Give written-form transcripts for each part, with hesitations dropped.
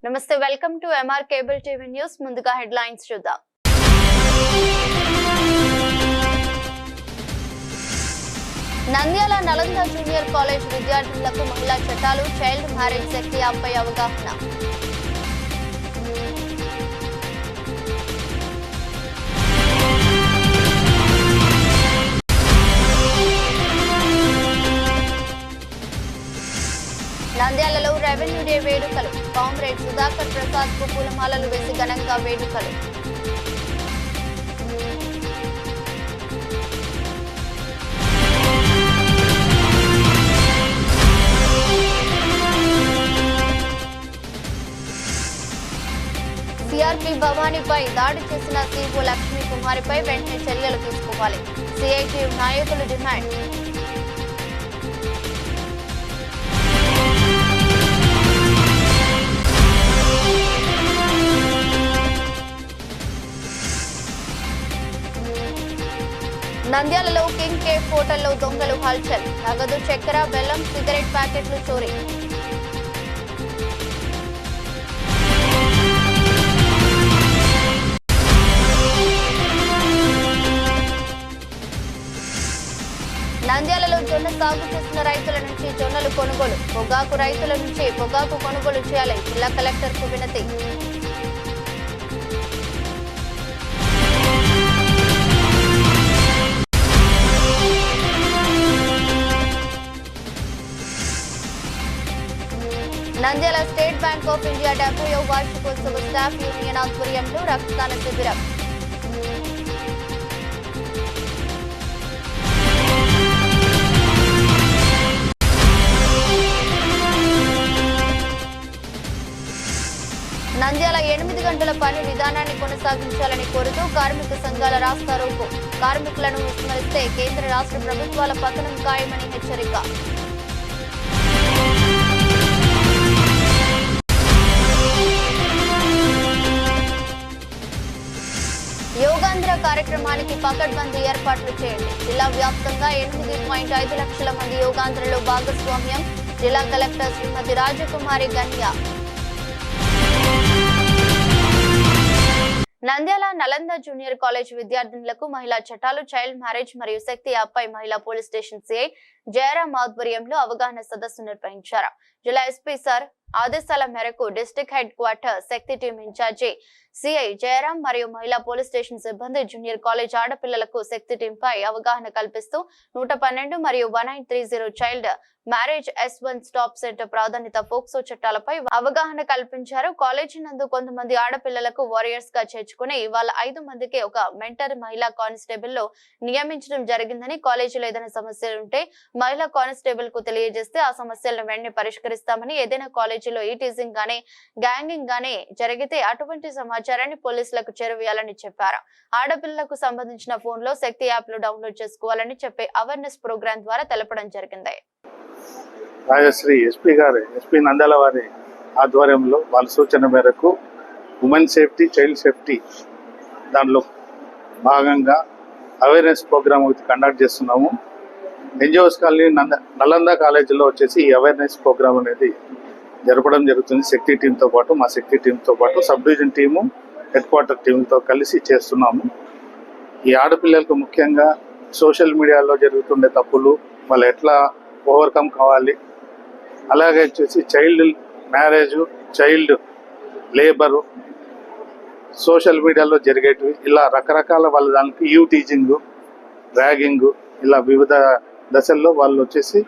నమస్తే, welcome to MR cable TV news. ముందుగా headlines చూద్దాం. నంద్యాల నలంద జూనియర్ కాలేజ్ విద్యార్థులకు మహిళా చట్టాలు, చైల్డ్ మ్యారేజ్ శక్తి యాప్పై అవగాహన. నంద్యాలలో రెవెన్యూ డే వేడుకలు. కామ్రేడ్ సుధాకర్ ప్రసాద్ కు పూలమాలలు వేసి ఘనంగా వేడుకలు. సిఆర్పి భవానీపై దాడి చేసిన సిఓ లక్ష్మీ కుమారిపై వెంటనే చర్యలు తీసుకోవాలి. సిఐటియు నాయకులు డిమాండ్. నంద్యాలలో కింగ్ కేఫ్ హోటల్లో దొంగలు హల్చల్. నగదు, చక్కెర, బెల్లం, సిగరెట్ ప్యాకెట్లు చోరీ. నంద్యాలలో జొన్న సాగు చేసిన రైతుల నుంచి జొన్నలు కొనుగోలు. పొగాకు రైతుల నుంచి పొగాకు కొనుగోలు చేయాలి. జిల్లా కలెక్టర్ కు వినతి. Nandyal State bank of India 70వ వార్షికోత్సవ స్టాఫ్ యూనియన్ ఆధ్వర్యంలో రక్తదాన శిబిరం. నంద్యాల 8 గంటల పని విధానాన్ని కొనసాగించాలని కోరుతూ కార్మిక సంఘాల రాస్తారోకో. కార్మికులను విస్మరిస్తే కేంద్ర రాష్ట్ర ప్రభుత్వాల పతనం ఖాయమని హెచ్చరిక. యోగాంధ్ర కార్యక్రమానికి పకడ్బందీ ఏర్పాట్లు చేయండి. జిల్లా వ్యాప్తంగా 8.5 లక్షల మంది యోగాంధ్రలో భాగస్వామ్యం. జిల్లా కలెక్టర్ శ్రీమతి రాజకుమారి గన్య. నంద్యాల నలంద జూనియర్ కాలేజ్ విద్యార్థినులకు మహిళా చట్టాలు, చైల్డ్ మ్యారేజ్ మరియు శక్తి యాప్పై మహిళా పోలీస్ స్టేషన్ సిఐ జయరాం ఆధ్వర్యంలో అవగాహన సదస్సు నిర్వహించారు. జిల్లా ఎస్పీ సార్ ఆదేశాల మేరకు డిస్ట్రిక్ట్ హెడ్ క్వార్టర్ శక్తి టీం ఇన్ఛార్జి సిఐ జయరాం మరియు మహిళా పోలీస్ స్టేషన్ సిబ్బంది జూనియర్ కాలేజ్ ఆడపిల్లలకు శక్తి టీం పై అవగాహన కల్పిస్తూ 112 మరియు 1930 child marriage S1 stop centre ప్రాధాన్యత పోక్సో చట్టాలపై అవగాహన కల్పించారు. కాలేజీ నందు కొంతమంది ఆడపిల్లలకు వారియర్స్ గా చేర్చుకుని వాళ్ళ 5 మందికి ఒక మెంటర్ మహిళా కానిస్టేబుల్ లో నియమించడం జరిగిందని, కాలేజీలో ఏదైనా సమస్యలు ఉంటే మహిళా కానిస్టేబుల్ కు తెలియజేస్తే ఆ సమస్యలను వెంటనే పరిష్కరిస్తామని, ఏదైనా కాలేజీలో ఈటీజింగ్ గానీ గ్యాంగింగ్ గానీ జరిగితే అటువంటి సమాచారాన్ని పోలీసులకు చేరవేయాలని చెప్పారు. ఆడపిల్లలకు సంబంధించిన ఫోన్ లో శక్తి యాప్ లో డౌన్లోడ్ చేసుకోవాలని చెప్పే అవేర్నెస్ ప్రోగ్రాం ద్వారా తెలపడం జరిగింది. రాజశ్రీ ఎస్పీ నంద్యాల వారి ఆధ్వర్యంలో వాళ్ళ సూచన మేరకు ఉమెన్ సేఫ్టీ, చైల్డ్ సేఫ్టీ దానిలో భాగంగా అవేర్నెస్ ప్రోగ్రామ్ కండక్ట్ చేస్తున్నాము. ఎన్జిఓస్ కాలనీ నలంద కాలేజీలో వచ్చేసి ఈ అవేర్నెస్ ప్రోగ్రామ్ అనేది జరపడం జరుగుతుంది. శక్తి టీంతో పాటు, మా శక్తి టీంతో పాటు sub division team, head quarter టీంతో కలిసి చేస్తున్నాము. ఈ ఆడపిల్లలకు ముఖ్యంగా సోషల్ మీడియాలో జరుగుతుండే తప్పులు వాళ్ళు ఎట్లా ఓవర్కమ్ కావాలి, అలాగే వచ్చేసి child marriage, child labour, social మీడియాలో జరిగేటివి ఇలా రకరకాల వాళ్ళ దానికి టీజింగ్, ర్యాగింగ్ ఇలా వివిధ దశల్లో వాళ్ళు వచ్చేసి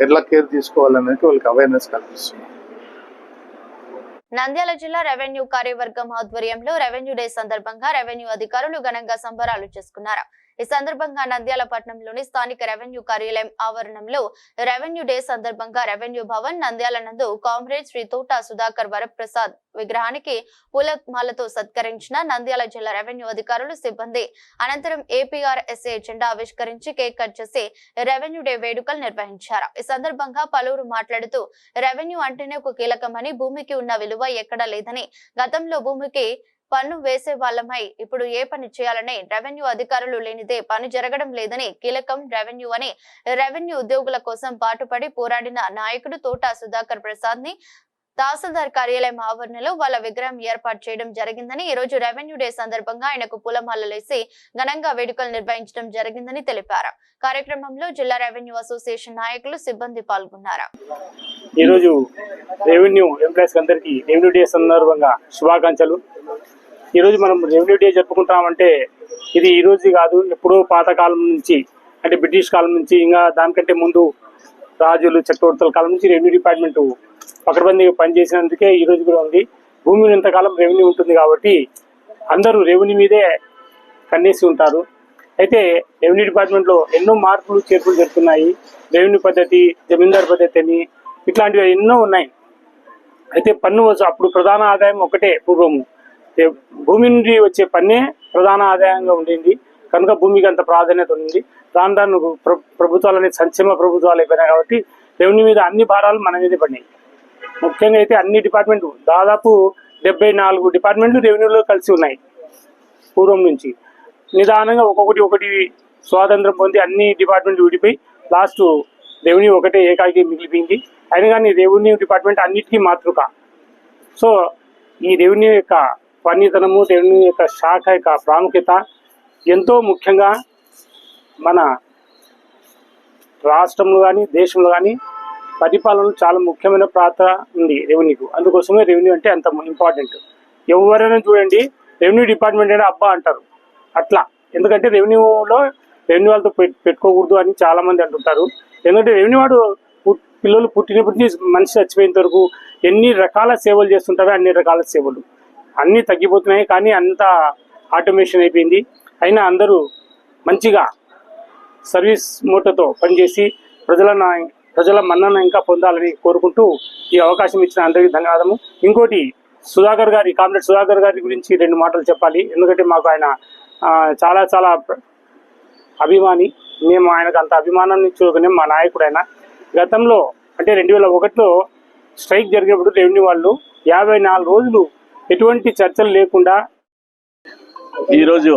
ఎట్లా కేర్ తీసుకోవాలనేది వాళ్ళకి అవేర్నెస్ కల్పిస్తున్నారు. నంద్యాల జిల్లా రెవెన్యూ కార్యవర్గం ఆధ్వర్యంలో రెవెన్యూ డే సందర్భంగా రెవెన్యూ అధికారులు ఘనంగా సంబరాలు చేసుకున్నారు. ఈ సందర్భంగా నంద్యాల పట్టణంలోని స్థానిక రెవెన్యూ కార్యాలయం ఆవరణంలో రెవెన్యూ డే సందర్భంగా రెవెన్యూ భవన్ నంద్యాల నందు కామ్రేడ్ శ్రీ తోట సుధాకర్ వరప్రసాద్ విగ్రహానికి పూలమాలతో సత్కరించిన నంద్యాల జిల్లా రెవెన్యూ అధికారులు, సిబ్బంది. అనంతరం ఏపీఆర్ఎస్ఏ జెండా ఆవిష్కరించి కేక్ కట్ చేసి రెవెన్యూ డే వేడుకలు నిర్వహించారు. ఈ సందర్భంగా పలువురు మాట్లాడుతూ రెవెన్యూ అంటేనే ఒక కీలకమని, భూమికి ఉన్న విలువ ఎక్కడా లేదని, గతంలో భూమికి పన్ను వేసే వాళ్ళమై ఇప్పుడు ఏ పని చేయాలని రెవెన్యూ అధికారులు లేనిదే పని జరగడం లేదని, కీలకం రెవెన్యూ అని రెవెన్యూ ఉద్యోగుల కోసం పాటుపడి పోరాడిన నాయకుడు తోట సుధాకర్ ప్రసాద్ ని తహసీల్దార్ కార్యాలయం ఆవరణలో వాళ్ళ విగ్రహం ఏర్పాటు చేయడం జరిగిందని, ఈ రోజు రెవెన్యూ డే సందర్భంగా ఆయనకు పూలమాలలేసి ఘనంగా వేడుకలు నిర్వహించడం జరిగిందని తెలిపారు. కార్యక్రమంలో జిల్లా రెవెన్యూ అసోసియేషన్ నాయకులు, సిబ్బంది పాల్గొన్నారు. ఈ రోజు రెవెన్యూ ఎంప్లాయీస్ అందరికీ రెవెన్యూ డే సందర్భంగా శుభాకాంక్షలు. ఈ రోజు మనం రెవెన్యూ డే జరుపుకుంటామంటే ఇది ఈ రోజు కాదు, ఎప్పుడో పాతకాలం నుంచి, అంటే బ్రిటిష్ కాలం నుంచి, ఇంకా దానికంటే ముందు రాజులు చక్రవర్తుల కాలం నుంచి రెవెన్యూ డిపార్ట్మెంట్ పకడ్బందీగా పనిచేసినందుకే ఈ రోజు కూడా ఉంది. భూమి ఇంతకాలం రెవెన్యూ ఉంటుంది కాబట్టి అందరూ రెవెన్యూ మీదే కన్నేసి ఉంటారు. అయితే రెవెన్యూ డిపార్ట్మెంట్లో ఎన్నో మార్పులు చేర్పులు జరుగుతున్నాయి. రెవెన్యూ పద్ధతి, జమీందారు పద్ధతి అని ఇట్లాంటివి ఎన్నో ఉన్నాయి. అయితే పన్ను అప్పుడు ప్రధాన ఆదాయం ఒకటే, పూర్వము భూమి నుండి వచ్చే పన్నే ప్రధాన ఆదాయంగా ఉండింది. కనుక భూమికి అంత ప్రాధాన్యత ఉంది. దాని ప్రభుత్వాలు అనేది సంక్షేమ ప్రభుత్వాలు అయిపోయినాయి కాబట్టి రెవెన్యూ మీద అన్ని భారాలు మన మీదే పడినాయి. ముఖ్యంగా అయితే అన్ని డిపార్ట్మెంట్లు, దాదాపు 74 డిపార్ట్మెంట్లు రెవెన్యూలో కలిసి ఉన్నాయి. పూర్వం నుంచి నిదానంగా ఒకటి స్వాతంత్రం పొంది అన్ని డిపార్ట్మెంట్లు విడిపోయి లాస్ట్ రెవెన్యూ ఒకటే ఏకాకి మిగిలిపోయింది. అయినా కానీ రెవెన్యూ డిపార్ట్మెంట్ అన్నిటికీ మాతృక. సో ఈ రెవెన్యూ యొక్క పనితనము, రెవెన్యూ యొక్క శాఖ యొక్క ప్రాముఖ్యత ఎంతో ముఖ్యంగా మన రాష్ట్రంలో కానీ దేశంలో కానీ పరిపాలనలో చాలా ముఖ్యమైన పాత్ర ఉంది రెవెన్యూకు. అందుకోసమే రెవెన్యూ అంటే అంత ఇంపార్టెంట్. ఎవరైనా చూడండి, రెవెన్యూ డిపార్ట్మెంట్ అంటే అబ్బా అంటారు అట్లా. ఎందుకంటే రెవెన్యూలో రెవెన్యూ వాళ్ళతో పెట్టుకోకూడదు అని చాలా మంది అంటుంటారు. ఎందుకంటే రెవెన్యూ వాడు పిల్లలు పుట్టినప్పటి నుంచి మనిషి చచ్చిపోయేంత వరకు ఎన్ని రకాల సేవలు చేస్తుంటారో అన్ని రకాల సేవలు అన్నీ తగ్గిపోతున్నాయి. కానీ అంత ఆటోమేషన్ అయిపోయింది. అయినా అందరూ మంచిగా సర్వీస్ మోటోతో పనిచేసి ప్రజల మన్నన ఇంకా పొందాలని కోరుకుంటూ ఈ అవకాశం ఇచ్చిన అందరికీ ధన్యవాదము. ఇంకోటి కామ్రేడ్ సుధాకర్ గారి గురించి 2 మాటలు చెప్పాలి. ఎందుకంటే మాకు ఆయన చాలా చాలా అభిమాని. మేము ఆయనకు అంత అభిమానాన్ని చూసుకునే మా నాయకుడు ఆయన. గతంలో అంటే 2001లో స్ట్రైక్ జరిగినప్పుడు రెవెన్యూ వాళ్ళు 54 రోజులు ఎటువంటి చర్చలు లేకుండా ఈరోజు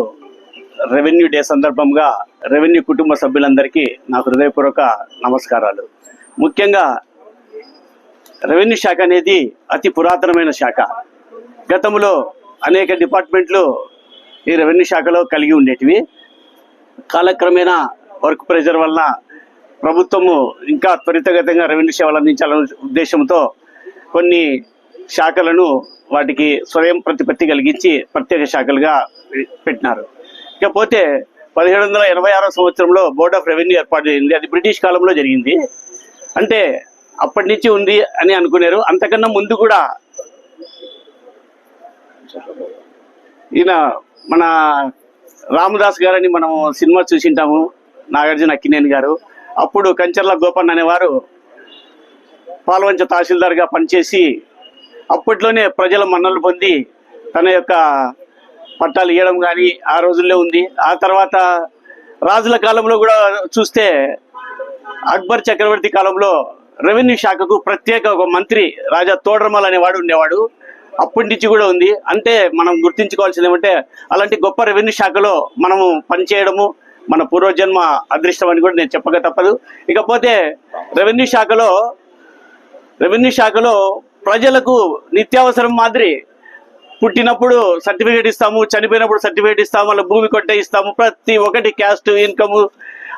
రెవెన్యూ డే సందర్భంగా రెవెన్యూ కుటుంబ సభ్యులందరికీ నా హృదయపూర్వక నమస్కారాలు. ముఖ్యంగా రెవెన్యూ శాఖ అనేది అతి పురాతనమైన శాఖ. గతంలో అనేక డిపార్ట్మెంట్లు ఈ రెవెన్యూ శాఖలో కలిగి ఉండేటివి. కాలక్రమేణా వర్క్ ప్రెషర్ వలన ప్రభుత్వము ఇంకా త్వరితగతంగా రెవెన్యూ సేవలు అందించాలనే ఉద్దేశంతో కొన్ని శాఖలను వాటికి స్వయం ప్రతిపత్తి కలిగించి ప్రత్యేక శాఖలుగా పెట్టినారు. ఇకపోతే 1786 సంవత్సరంలో బోర్డ్ ఆఫ్ రెవెన్యూ ఏర్పాటు జరిగింది. అది బ్రిటిష్ కాలంలో జరిగింది. అంటే అప్పటి నుంచి ఉంది అని అనుకున్నారు. అంతకన్నా ముందు కూడా ఈయన మన రామదాస్ గారని మనం సినిమా చూసింటాము, నాగార్జున అక్కినేని గారు. అప్పుడు కంచర్ల గోపన్న అనేవారు పాల్వంచ తహసీల్దార్గా పనిచేసి అప్పట్లోనే ప్రజల మన్నలు పొంది తన యొక్క పట్టాలు ఇవ్వడం కానీ ఆ రోజుల్లో ఉంది. ఆ తర్వాత రాజుల కాలంలో కూడా చూస్తే అక్బర్ చక్రవర్తి కాలంలో రెవెన్యూ శాఖకు ప్రత్యేక ఒక మంత్రి రాజా తోడరమల్ అనేవాడు ఉండేవాడు. అప్పటి నుంచి కూడా ఉంది. అంటే మనం గుర్తించుకోవాల్సింది ఏమంటే అలాంటి గొప్ప రెవెన్యూ శాఖలో మనము పనిచేయడము మన పూర్వజన్మ అదృష్టం అని కూడా నేను చెప్పక తప్పదు. ఇకపోతే రెవెన్యూ శాఖలో ప్రజలకు నిత్యావసరం మాదిరి పుట్టినప్పుడు సర్టిఫికేట్ ఇస్తాము, చనిపోయినప్పుడు సర్టిఫికేట్ ఇస్తాము, వాళ్ళ భూమి కొట్టే ఇస్తాము, ప్రతి ఒక్కటి క్యాస్ట్, ఇన్కమ్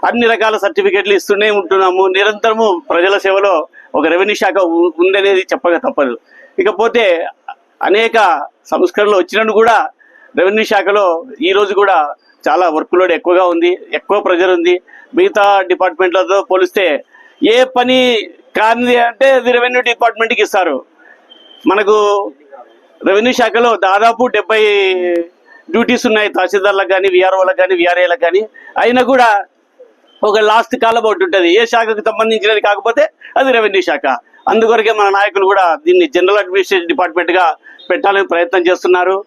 అన్ని రకాల సర్టిఫికేట్లు ఇస్తూనే ఉంటున్నాము. నిరంతరము ప్రజల సేవలో ఒక రెవెన్యూ శాఖ ఉందనేది చెప్పక తప్పదు. ఇకపోతే అనేక సంస్కరణలు వచ్చినట్టు కూడా రెవెన్యూ శాఖలో ఈ రోజు కూడా చాలా వర్క్ లోడ్ ఎక్కువగా ఉంది, ఎక్కువ ప్రెజర్ ఉంది. మిగతా డిపార్ట్మెంట్లతో పోలిస్తే ఏ పని కానిది అంటే అది రెవెన్యూ డిపార్ట్మెంట్కి ఇస్తారు. మనకు రెవెన్యూ శాఖలో దాదాపు 70 డ్యూటీస్ ఉన్నాయి, తహసీల్దార్లకు కానీ, విఆర్ఓలకు కానీ, విఆర్ఏలకు కానీ. అయినా కూడా ఒక లాస్ట్ కాలం ఒకటి ఉంటుంది, ఏ శాఖకు సంబంధించినది కాకపోతే అది రెవెన్యూ శాఖ. అందుకొరకే మన నాయకులు కూడా దీన్ని జనరల్ అడ్మినిస్ట్రేషన్ డిపార్ట్మెంట్గా పెట్టాలని ప్రయత్నం చేస్తున్నారు.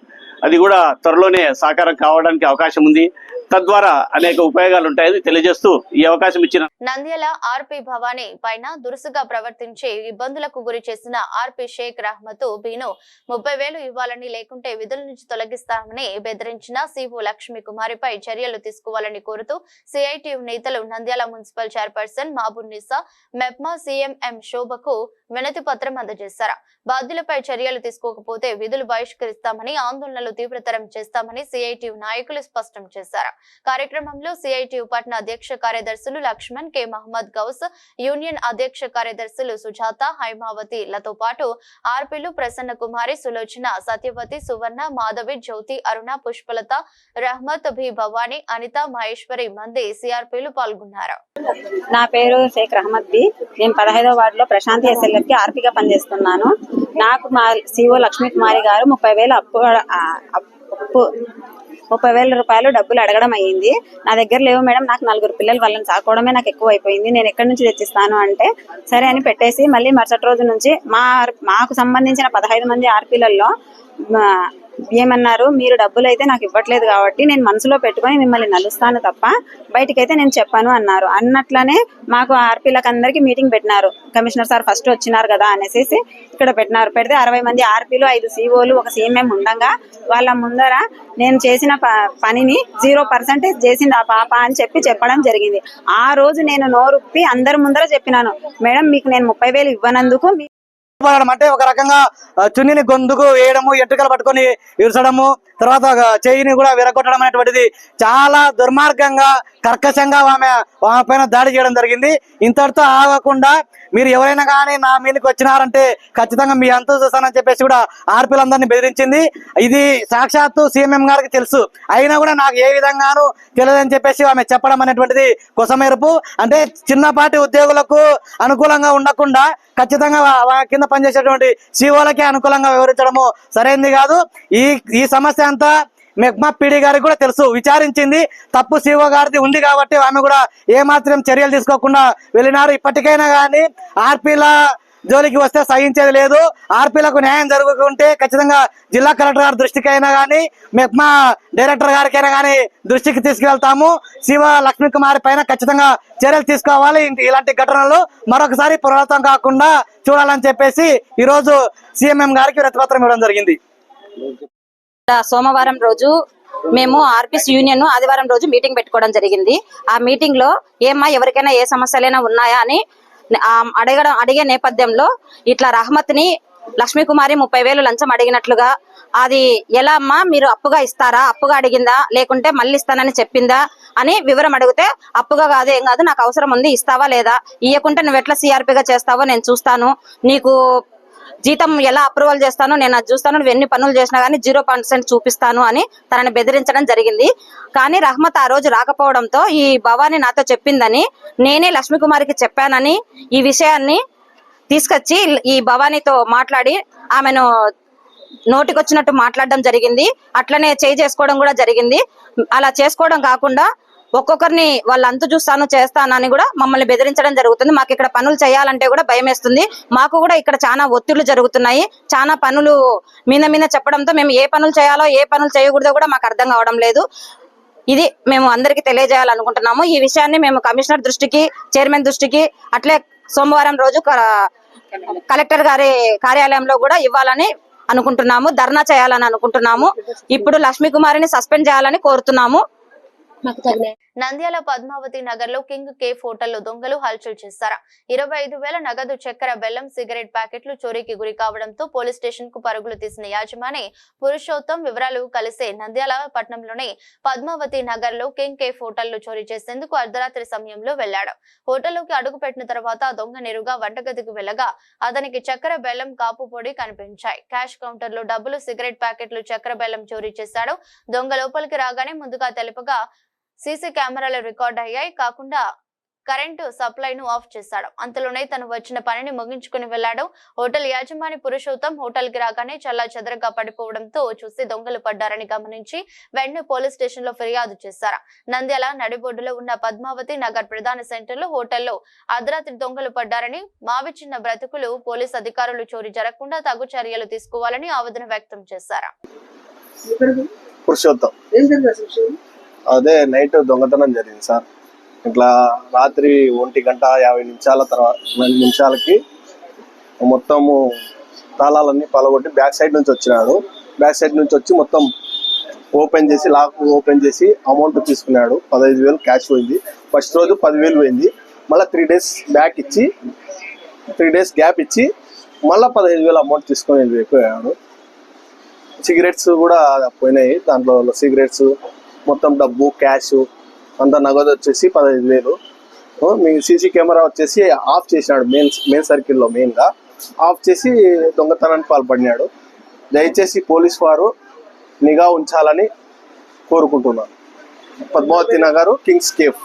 అది కూడా త్వరలోనే సాకారం కావడానికి అవకాశం ఉంది. తద్వారా అనేక ఉపయోగాలు ఉంటాయని తెలియజేస్తూ ఈ అవకాశం ఇచ్చిన నంద్యాల ఆర్పి భవానీ పైన దురుసుగా ప్రవర్తించి ఇబ్బందులకు గురి చేసిన ఆర్పి షేక్ రహమత్ బీను 30,000 ఇవ్వాలని లేకుంటే విధుల నుంచి తొలగిస్తామని బెదిరించిన సిఓ లక్ష్మీ కుమారిపై చర్యలు తీసుకోవాలని కోరుతూ సిఐటియు నేతలు Nandyal municipal chairperson Mabunnisa MEPMA CMM శోభకు వినతి పత్రం అందజేశారు. బాధ్యులపై చర్యలు తీసుకోకపోతే విధులు బహిష్కరిస్తామని, ఆందోళనలు తీవ్రతరం చేస్తామని సిఐటియు నాయకులు స్పష్టం చేశారు. కార్యక్రమంలో సిఐటియు పట్న అధ్యక్ష కార్యదర్శులు లక్ష్మణ్ కె మహమ్మద్ గౌస్, యూనియన్ అధ్యక్ష కార్యదర్శులు సుజాత, హైమావతి లతో పాటు ఆర్పీలు ప్రసన్న కుమారి, సులోచన, సత్యవతి, సువర్ణ, మాధవి, జ్యోతి, అరుణ, పుష్పలత, రహమత్, బి భవానీ, అనిత, మహేశ్వరి మంది సిఆర్పీలు పాల్గొన్నారు. నా పేరు షేక్ రహమత్ బి. నేను 15వ వార్డులో ప్రశాంతి ఎస్ఎల్ఎఫ్ కి ఆర్పీగా పనిచేస్తున్నాను. నాకు మా సిఓ లక్ష్మీ కుమారి గారు 30,000 రూపాయలు డబ్బులు అడగడం అయ్యింది. నా దగ్గర లేవు మేడం, నాకు 4 పిల్లలు, వాళ్ళని సాకోవడమే నాకు ఎక్కువ అయిపోయింది, నేను ఎక్కడి నుంచి తెచ్చిస్తాను అంటే సరే అని పెట్టేసి మళ్ళీ మరుసటి రోజు నుంచి మాకు సంబంధించిన 15 మంది ఆర్పీలలో ఏమన్నారు, మీరు డబ్బులు అయితే నాకు ఇవ్వట్లేదు కాబట్టి నేను మనసులో పెట్టుకొని మిమ్మల్ని నలుస్తాను తప్ప బయటకైతే నేను చెప్పాను అన్నారు. అన్నట్లనే మాకు ఆర్పీలకు అందరికీ మీటింగ్ పెట్టినారు. కమిషనర్ సార్ ఫస్ట్ వచ్చినారు కదా అనేసి ఇక్కడ పెట్టినారు. పెడితే 60 మంది ఆర్పీలు, 5 సిఓలు, ఒక సీఎంఎం ఉండగా వాళ్ళ ముందర నేను చేసిన పనిని 0% చేసింది ఆ పాప అని చెప్పడం జరిగింది. ఆ రోజు నేను నోరుప్పి అందరి ముందర చెప్పినాను, మేడం మీకు నేను 30,000 ఇవ్వనందుకు అంటే ఒక రకంగా చున్నీని గొంతుకు వేయడము, ఎంట్రుకలు పట్టుకొని ఇరుసడము, తర్వాత చెయ్యిని కూడా విరగొట్టడం అనేటువంటిది చాలా దుర్మార్గంగా కర్కశంగా ఆమె పైన దాడి చేయడం జరిగింది. ఇంతటితో ఆగకుండా మీరు ఎవరైనా కానీ నా మీదకి వచ్చినారంటే ఖచ్చితంగా మీ అంతు చూస్తానని చెప్పేసి కూడా ఆర్పీలందరినీ బెదిరించింది. ఇది సాక్షాత్తు సీఎంఎం గారికి తెలుసు, అయినా కూడా నాకు ఏ విధంగానూ తెలియదని చెప్పేసి ఆమె చెప్పడం అనేటువంటిది కొసమెరుపు. అంటే చిన్నపాటి ఉద్యోగులకు అనుకూలంగా ఉండకుండా ఖచ్చితంగా కింద పనిచేసేటువంటి సీఓలకే అనుకూలంగా వివరించడము సరైనది కాదు. ఈ సమస్య అంతా మెప్మా పీడీ గారికి కూడా తెలుసు, విచారించింది. తప్పు సీఓ గారిది ఉంది కాబట్టి ఆమె కూడా ఏమాత్రం చర్యలు తీసుకోకుండా వెళ్ళినారు. ఇప్పటికైనా కానీ ఆర్పీల జోలికి వస్తే సహించేది లేదు. ఆర్పీలకు న్యాయం జరుగుతుంటే ఖచ్చితంగా జిల్లా కలెక్టర్ గారి దృష్టికి అయినా కానీ, మెప్మా డైరెక్టర్ గారికైనా కానీ దృష్టికి తీసుకువెళ్తాము. శివ లక్ష్మీ కుమారి పైన ఖచ్చితంగా చర్యలు తీసుకోవాలి. ఇలాంటి ఘటనలు మరొకసారి పునరావృతం కాకుండా చూడాలని చెప్పేసి ఈ రోజు సీఎంఎం గారికి వినతిపత్రం ఇవ్వడం జరిగింది. సోమవారం రోజు మేము ఆర్పీస్ యూనియన్ ఆదివారం రోజు మీటింగ్ పెట్టుకోవడం జరిగింది. ఆ మీటింగ్ లో ఏమ్మా ఎవరికైనా ఏ సమస్యలైనా ఉన్నాయా అని అడిగే నేపథ్యంలో ఇట్లా రహమత్ ని లక్ష్మీ కుమారి 30,000 లంచం అడిగినట్లుగా, అది ఎలా అమ్మా మీరు అప్పుగా ఇస్తారా, అప్పుగా అడిగిందా లేకుంటే మళ్ళీ ఇస్తానని చెప్పిందా అని వివరం అడిగితే, అప్పుగా కాదు ఏం కాదు నాకు అవసరం ఉంది ఇస్తావా లేదా, ఇయ్యకుంటే నువ్వు ఎట్లా సిఆర్పీగా చేస్తావో నేను చూస్తాను, నీకు జీతం ఎలా అప్రూవల్ చేస్తానో నేను అది చూస్తాను, నువ్వు ఎన్ని పనులు చేసినా కానీ 0% చూపిస్తాను అని తనని బెదిరించడం జరిగింది. కానీ రహమత్ ఆ రోజు రాకపోవడంతో ఈ భవానీ నాతో చెప్పిందని, నేనే లక్ష్మీ కుమారికి చెప్పానని ఈ విషయాన్ని తీసుకొచ్చి ఈ భవానీతో మాట్లాడి ఆమెను నోటికొచ్చినట్టు మాట్లాడడం జరిగింది. అట్లనే చేయి చేసుకోవడం కూడా జరిగింది. అలా చేసుకోవడం కాకుండా ఒక్కొక్కరిని వాళ్ళ అంతు చూస్తాను చేస్తానని కూడా మమ్మల్ని బెదిరించడం జరుగుతుంది. మాకు ఇక్కడ పనులు చేయాలంటే కూడా భయం వేస్తుంది. మాకు కూడా ఇక్కడ చాలా ఒత్తిళ్లు జరుగుతున్నాయి. చాలా పనులు మీద చెప్పడంతో మేము ఏ పనులు చేయాలో ఏ పనులు చేయకూడదో కూడా మాకు అర్థం కావడం లేదు. ఇది మేము అందరికీ తెలియజేయాలనుకుంటున్నాము. ఈ విషయాన్ని మేము కమిషనర్ దృష్టికి, చైర్మన్ దృష్టికి, అట్లే సోమవారం రోజు కలెక్టర్ గారి కార్యాలయంలో కూడా ఇవ్వాలని అనుకుంటున్నాము. ధర్నా చేయాలని అనుకుంటున్నాము. ఇప్పుడు లక్ష్మీ కుమారిని సస్పెండ్ చేయాలని కోరుతున్నాము. నంద్యాల పద్మావతి నగర్ లో కింగ్ కేఫ్ హోటల్లో దొంగలు హల్చల్ చేశారు. 25,000 నగదు, చక్కెర, బెల్లం, సిగరెట్ ప్యాకెట్లు చోరీకి గురి కావడంతో పోలీస్ స్టేషన్ కు పరుగులు తీసిన యాజమాని పురుషోత్తం వివరాలు కలిసే నంద్యాల పట్టణంలోని పద్మావతి నగర్ లో కింగ్ కేఫ్ హోటల్లో చోరీ చేసేందుకు అర్ధరాత్రి సమయంలో వెళ్లాడు. హోటల్లోకి అడుగు పెట్టిన తర్వాత దొంగ నేరుగా వంటగదికి వెళ్లగా అతనికి చక్కెర, బెల్లం, కాపు పొడి కనిపించాయి. క్యాష్ కౌంటర్ లో డబ్బులు, సిగరెట్ ప్యాకెట్లు, చక్కెర, బెల్లం చోరీ చేశాడు. దొంగ లోపలికి రాగానే ముందుగా తెలుపగా సీసీ కెమెరాలు రికార్డ్ అయ్యాయి. కాకుండా కరెంటు సప్లైను ఆఫ్ చేశాడు. అంతలోనే తను వచ్చిన పనిని ముగించుకుని వెళ్లాడు. హోటల్ యాజమాని పురుషోత్తం హోటల్ కి రాగానే చల్లా చెదరగా పడిపోవడంతో చూసి దొంగలు పడ్డారని గమనించి వెంటనే పోలీస్ స్టేషన్ లో ఫిర్యాదు చేశారు. నంద్యాల నడిబొడ్డులో ఉన్న పద్మావతి నగర్ ప్రధాన సెంటర్ లో హోటల్లో అర్ధరాత్రి దొంగలు పడ్డారని, మావి చిన్న బ్రతుకులు, పోలీస్ అధికారులు చోరీ జరగకుండా తగు చర్యలు తీసుకోవాలని ఆవేదన వ్యక్తం చేశారు. అదే నైట్ దొంగతనం జరిగింది సార్. ఇట్లా రాత్రి 1:50 నిమిషాలకి మొత్తము తాళాలన్నీ పలగొట్టి బ్యాక్ సైడ్ నుంచి వచ్చినాడు. బ్యాక్ సైడ్ నుంచి వచ్చి మొత్తం లాక్ ఓపెన్ చేసి అమౌంట్ తీసుకున్నాడు. 15,000 క్యాష్ పోయింది. ఫస్ట్ రోజు 10,000 పోయింది. మళ్ళీ 3 days గ్యాప్ ఇచ్చి మళ్ళీ 15,000 అమౌంట్ తీసుకొని వెళ్ళిపోయాడు. సిగరెట్స్ కూడా పోయినాయి. దాంట్లో సిగరెట్స్ మొత్తం డబ్బు క్యాష్ అంతా నగదు వచ్చేసి 15,000. మీ సీసీ కెమెరా వచ్చేసి ఆఫ్ చేసినాడు. మెయిన్ సర్కిల్లో మెయిన్గా ఆఫ్ చేసి దొంగతనానికి పాల్పడినాడు. దయచేసి పోలీస్ వారు నిఘా ఉంచాలని కోరుకుంటున్నాను. Padmavati Nagar Kings cafe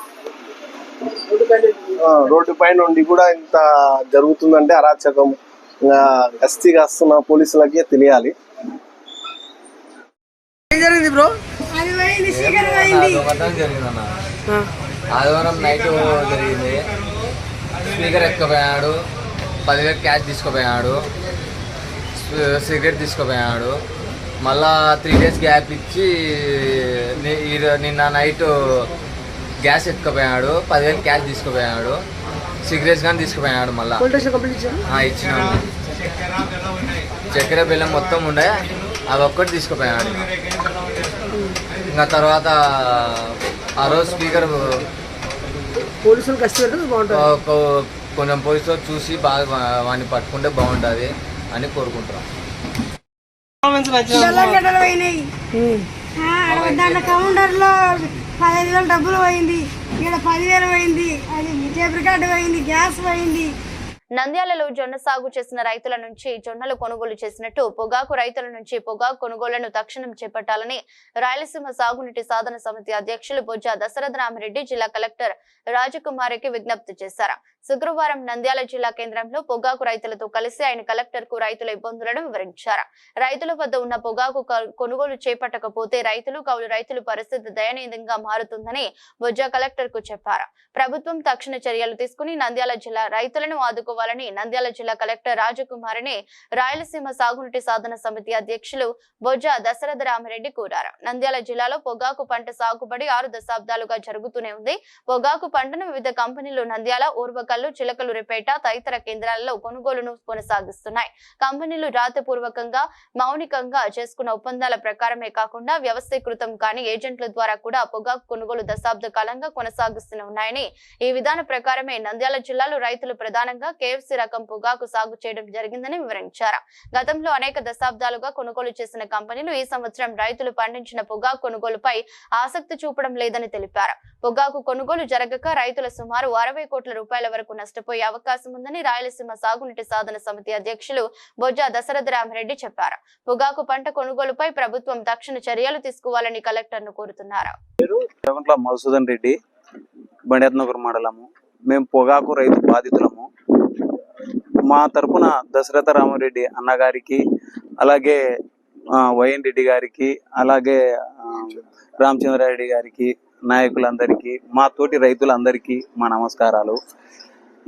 road పైన ఉండి కూడా ఇంత జరుగుతుందంటే అరాచకం. గస్తీ కాస్తున్న పోలీసులకే తెలియాలి. జరిగిందన్న ఆదివారం నైట్ జరిగింది. స్పీకర్ ఎత్తుకుపోయాడు, 10,000 క్యాష్ తీసుకుపోయాడు, సిగరెట్ తీసుకుపోయాడు. మళ్ళా 3 days గ్యాప్ ఇచ్చి నిన్న నైట్ గ్యాస్ ఎత్తుకుపోయాడు, 10,000 క్యాష్ తీసుకుపోయాడు, సిగరెట్స్ కానీ తీసుకుపోయాడు. మళ్ళీ ఇచ్చినాము. చక్కెర బెల్లం మొత్తం ఉండే అది ఒక్కటి తీసుకుపోయాడు. ఇంకా తర్వాత ఆ రోజు స్పీకర్ పోలీసులు కొంచెం పోలీసులు చూసి బాగా వాడిని పట్టుకుంటే బాగుంటుంది అని కోరుకుంటున్నాం. దాంట్లో కౌంటర్ లో 15,000 డబ్బులు పోయింది, ఇక్కడ 10,000 పోయింది, అది టేప్ రికార్డు పోయింది, గ్యాస్ పోయింది. నంద్యాలలో జొన్న సాగు చేసిన రైతుల నుంచి జొన్నలు కొనుగోలు చేసినట్టు పొగాకు రైతుల నుంచి పొగాకు కొనుగోళ్లను తక్షణం చేపట్టాలని రాయలసీమ సాగునీటి సాధన సమితి అధ్యక్షులు బొజ్జ దశరథరామిరెడ్డి జిల్లా కలెక్టర్ రాజకుమారికి విజ్ఞప్తి చేశారు. శుక్రవారం నంద్యాల జిల్లా కేంద్రంలో పొగాకు రైతులతో కలిసి ఆయన కలెక్టర్ కు రైతుల ఇబ్బందులను వివరించారు. రైతుల వద్ద ఉన్న పొగాకు కొనుగోలు చేపట్టకపోతే కౌలు రైతుల పరిస్థితి దయనీయంగా మారుతుందని బొజ్జ కలెక్టర్ కు చెప్పారు. ప్రభుత్వం తక్షణ చర్యలు తీసుకుని నంద్యాల జిల్లా రైతులను ఆదుకోవాలని నంద్యాల జిల్లా కలెక్టర్ రాజకుమారిని రాయలసీమ సాగునీటి సాధన సమితి అధ్యక్షులు బొజ్జ దశరథరామిరెడ్డి కోరారు. నంద్యాల జిల్లాలో పొగాకు పంట సాగుబడి 6 దశాబ్దాలుగా జరుగుతూనే ఉంది. పొగాకు పంటను వివిధ కంపెనీలు నంద్యాల, ఓర్వకల్లు, చిలకలూరిపేట తదితర కేంద్రాలలో కొనుగోలును కొనసాగిస్తున్నాయి. కంపెనీలు రాతపూర్వకంగా మౌనికంగా చేసుకున్న ఒప్పందాల ప్రకారమే కాకుండా వ్యవస్థీకృతం కాని ఏజెంట్ల ద్వారా కూడా పొగాకు కొనుగోలు దశాబ్ద కాలంగా కొనసాగిస్తూనే ఉన్నాయని, ఈ విధాన ప్రకారమే నంద్యాల జిల్లాలో రైతులు ప్రధానంగా కేఎఫ్సి రకం పొగాకు సాగు చేయడం జరిగిందని వివరించారు. గతంలో అనేక దశాబ్దాలుగా కొనుగోలు చేసిన కంపెనీలు ఈ సంవత్సరం రైతులు పండించిన పొగాకు కొనుగోలుపై ఆసక్తి చూపడం లేదని తెలిపారు. పొగాకు కొనుగోలు జరగక రైతుల సుమారు 60 కోట్ల రూపాయల వరకు నష్టపోయే అవకాశం ఉందని రాయలసీమ సాగునీటి సాధన సమితి అధ్యక్షులు బొజ్జ దశరథరామిరెడ్డి చెప్పారు. పొగాకు పంట కొనుగోలుపై ప్రభుత్వం తక్షణ చర్యలు తీసుకోవాలని కలెక్టర్ ను కోరుతున్నారు. మధుసూదన్ రెడ్డి, బండేత్నగర్ మండలము. మేము పొగాకు రైతు బాధితులము. మా తరపున దశరథరామిరెడ్డి అన్నగారికి, అలాగే వైఎన్ రెడ్డి గారికి, అలాగే రామచంద్రారెడ్డి గారికి, నాయకులందరికీ, మా తోటి రైతులందరికీ మా నమస్కారాలు.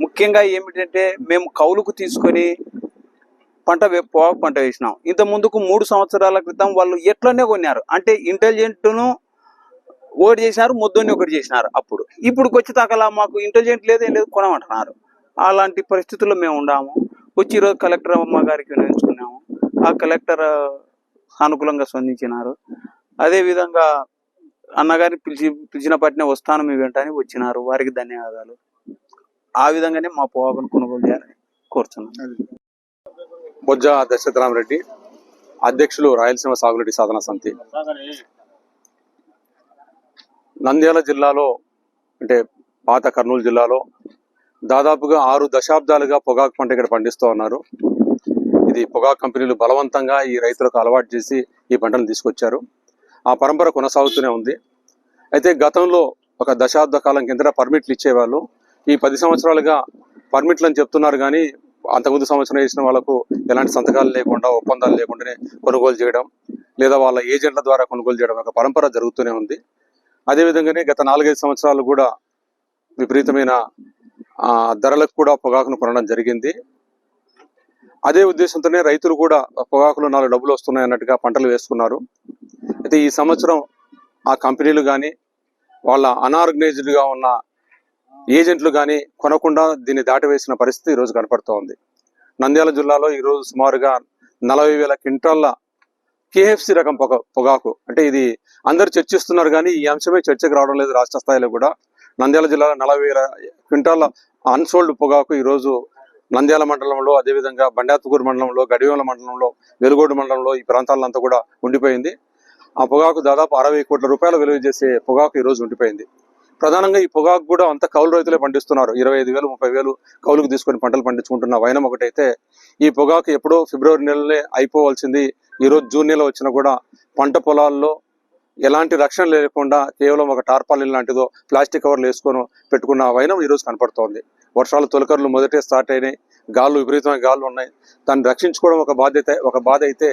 ముఖ్యంగా ఏమిటంటే మేము కౌలుకు తీసుకొని పొగాకు పంట వేసినాం. ఇంత ముందుకు 3 సంవత్సరాల క్రితం వాళ్ళు ఎట్లనే కొన్నారు అంటే ఇంటెలిజెంట్ను ఒకటి చేసినారు, ముద్దోని ఒకటి చేసినారు. ఇప్పుడు వచ్చి తగలా మాకు ఇంటెలిజెంట్ లేదు, ఏం లేదు, కొనమంటున్నారు. అలాంటి పరిస్థితుల్లో మేము ఉన్నాము. వచ్చి ఈరోజు కలెక్టర్ అమ్మ గారికి వినియోగించుకున్నాము. ఆ కలెక్టర్ సానుకూలంగా స్పందించినారు. అదేవిధంగా అన్నగారిని పిలిచిన పట్టిన వస్తాను మీ వెంటనే వచ్చినారు. వారికి ధన్యవాదాలు. ఆ విధంగానే మా పొగాకును కొనుగోలు చేయాలని కోరుతున్నాను. బొజ్జ దశరథరామిరెడ్డి, అధ్యక్షులు రాయలసీమ సాగునీటి సాధన సమితి. నంద్యాల జిల్లాలో అంటే పాత కర్నూలు జిల్లాలో దాదాపుగా 6 దశాబ్దాలుగా పొగాకు పంట ఇక్కడ పండిస్తూ ఉన్నారు. ఇది పొగాకు కంపెనీలు బలవంతంగా ఈ రైతులకు అలవాటు చేసి ఈ పంటను తీసుకొచ్చారు. ఆ పరంపర కొనసాగుతూనే ఉంది. అయితే గతంలో ఒక దశాబ్ద కాలం కింద పర్మిట్లు ఇచ్చేవాళ్ళు. ఈ 10 సంవత్సరాలుగా పర్మిట్లు అని చెప్తున్నారు, కానీ అంతకుముందు సంవత్సరం వేసిన వాళ్ళకు ఎలాంటి సంతకాలు లేకుండా, ఒప్పందాలు లేకుండానే కొనుగోలు చేయడం, లేదా వాళ్ళ ఏజెంట్ల ద్వారా కొనుగోలు చేయడం ఒక పరంపర జరుగుతూనే ఉంది. అదేవిధంగానే గత 4-5 సంవత్సరాలు కూడా విపరీతమైన ధరలకు కూడా పొగాకును కొనడం జరిగింది. అదే ఉద్దేశంతోనే రైతులు కూడా పొగాకులో 4 డబ్బులు వస్తున్నాయి అన్నట్టుగా పంటలు వేసుకున్నారు. అయితే ఈ సంవత్సరం ఆ కంపెనీలు కానీ వాళ్ళ అనార్గనైజ్డ్గా ఉన్న ఏజెంట్లు కానీ కొనకుండా దీన్ని దాటివేసిన పరిస్థితి ఈరోజు కనపడుతూ ఉంది. నంద్యాల జిల్లాలో ఈరోజు సుమారుగా 40,000 క్వింటాళ్ళ కేఎఫ్సి రకం పొగాకు, అంటే ఇది అందరు చర్చిస్తున్నారు కానీ ఈ అంశమే చర్చకు రావడం లేదు. రాష్ట్ర స్థాయిలో కూడా నంద్యాల జిల్లాలో 40,000 క్వింటాళ్ళ అన్సోల్డ్ పొగాకు ఈరోజు నంద్యాల మండలంలో, అదేవిధంగా బండాతుకూరు మండలంలో, గడివేల మండలంలో, వెలుగోడు మండలంలో ఈ ప్రాంతాలంతా కూడా ఉండిపోయింది. ఆ పొగాకు దాదాపు 60 కోట్ల రూపాయలు విలువ చేసే పొగాకు ఈరోజు ఉండిపోయింది. ప్రధానంగా ఈ పొగాకు కూడా అంత కౌలు రైతులే పండిస్తున్నారు. 25,000, 30,000 కౌలుకు తీసుకొని పంటలు పండించుకుంటున్న వైనం ఒకటైతే, ఈ పొగాకు ఎప్పుడో ఫిబ్రవరి నెలలే అయిపోవాల్సింది ఈరోజు జూన్ నెల వచ్చినా కూడా పంట పొలాల్లో ఎలాంటి రక్షణ లేకుండా కేవలం ఒక టార్పాలిన్ లాంటిదో ప్లాస్టిక్ కవర్లు వేసుకొని పెట్టుకున్న వైనం ఈరోజు కనపడుతోంది. వర్షాలు తొలకరులు మొదటే స్టార్ట్ అయినాయి, గాలు విపరీతమైన గాలు ఉన్నాయి. దాన్ని రక్షించుకోవడం ఒక బాధ అయితే,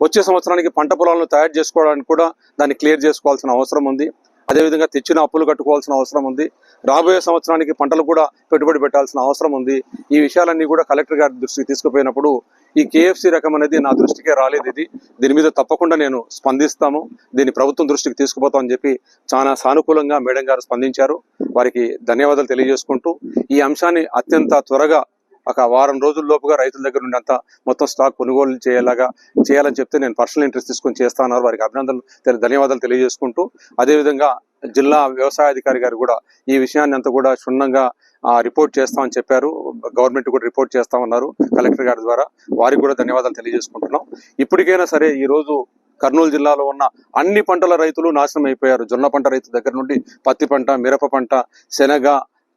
వచ్చే సంవత్సరానికి పంట పొలాలను తయారు చేసుకోవడానికి కూడా దాన్ని క్లియర్ చేసుకోవాల్సిన అవసరం ఉంది. అదేవిధంగా తెచ్చిన అప్పులు కట్టుకోవాల్సిన అవసరం ఉంది. రాబోయే సంవత్సరానికి పంటలు కూడా పెట్టుబడి పెట్టాల్సిన అవసరం ఉంది. ఈ విషయాలన్నీ కూడా కలెక్టర్ గారి దృష్టికి తీసుకుపోయినప్పుడు ఈ కేఎఫ్సి రకం అనేది నా దృష్టికే రాలేదు. దీని మీద తప్పకుండా నేను స్పందిస్తాము, దీన్ని ప్రభుత్వం దృష్టికి తీసుకుపోతామని చెప్పి చాలా సానుకూలంగా మేడం గారు స్పందించారు. వారికి ధన్యవాదాలు తెలియజేసుకుంటూ ఈ అంశాన్ని అత్యంత త్వరగా ఒక వారం రోజుల్లోపుగా రైతుల దగ్గర నుండి అంతా మొత్తం స్టాక్ కొనుగోలు చేయాలని చెప్తే నేను పర్సనల్ ఇంట్రెస్ట్ తీసుకొని చేస్తాను. వారికి అభినందనలు, ధన్యవాదాలు తెలియజేసుకుంటూ, అదేవిధంగా జిల్లా వ్యవసాయ అధికారి గారు కూడా ఈ విషయాన్ని అంతా కూడా క్షుణ్ణంగా రిపోర్ట్ చేస్తామని చెప్పారు. గవర్నమెంట్ కూడా రిపోర్ట్ చేస్తామన్నారు కలెక్టర్ గారి ద్వారా. వారికి కూడా ధన్యవాదాలు తెలియజేసుకుంటున్నాం. ఇప్పటికైనా సరే ఈరోజు కర్నూలు జిల్లాలో ఉన్న అన్ని పంటల రైతులు నాశనం అయిపోయారు. జొన్న పంట రైతు దగ్గర నుండి పత్తి పంట, మిరప పంట, శనగ,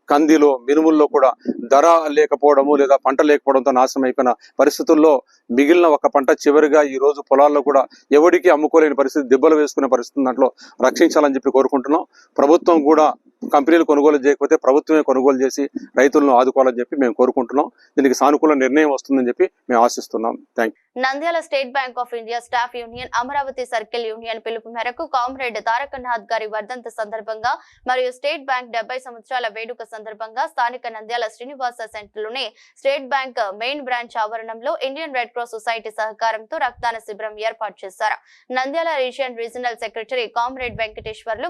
కందిలో, మినుముల్లో కూడా ధర లేకపోవడము లేదా పంట లేకపోవడంతో నాశనం అయిపోయిన పరిస్థితుల్లో మిగిలిన ఒక పంట చివరిగా ఈ రోజు పొలాల్లో కూడా ఎవరికి అమ్ముకోలేని పరిస్థితి, దెబ్బలు వేసుకునే పరిస్థితి దాంట్లో రక్షించాలని చెప్పి కోరుకుంటున్నాం. ప్రభుత్వం కూడా కంపెనీలు కొనుగోలు చేయకపోతే ప్రభుత్వమే కొనుగోలు చేసి రైతులను ఆదుకోవాలని చెప్పి మేము కోరుకుంటున్నాం. దీనికి సానుకూల నిర్ణయం వస్తుందని చెప్పి మేము ఆశిస్తున్నాం. Thank you. Nandyal State bank of India staff union, Amaravati circle union పిలుపు మేరకు కామ్రేడ్ తారకనాథ్ గారి వర్ధంతి సందర్భంగా మరియు స్టేట్ బ్యాంక్ 70 సంవత్సరాల వేడుక సందర్భంగా స్థానిక నంద్యాల శ్రీనివాస సెంటర్లోని స్టేట్ బ్యాంక్ మెయిన్ బ్రాంచ్ ఆవరణంలో ఇండియన్ రెడ్ క్రాస్ సొసైటీ సహకారంతో రక్తదాన శిబిరం ఏర్పాటు చేశారు. Nandyal regional secretary comrade Venkateswarlu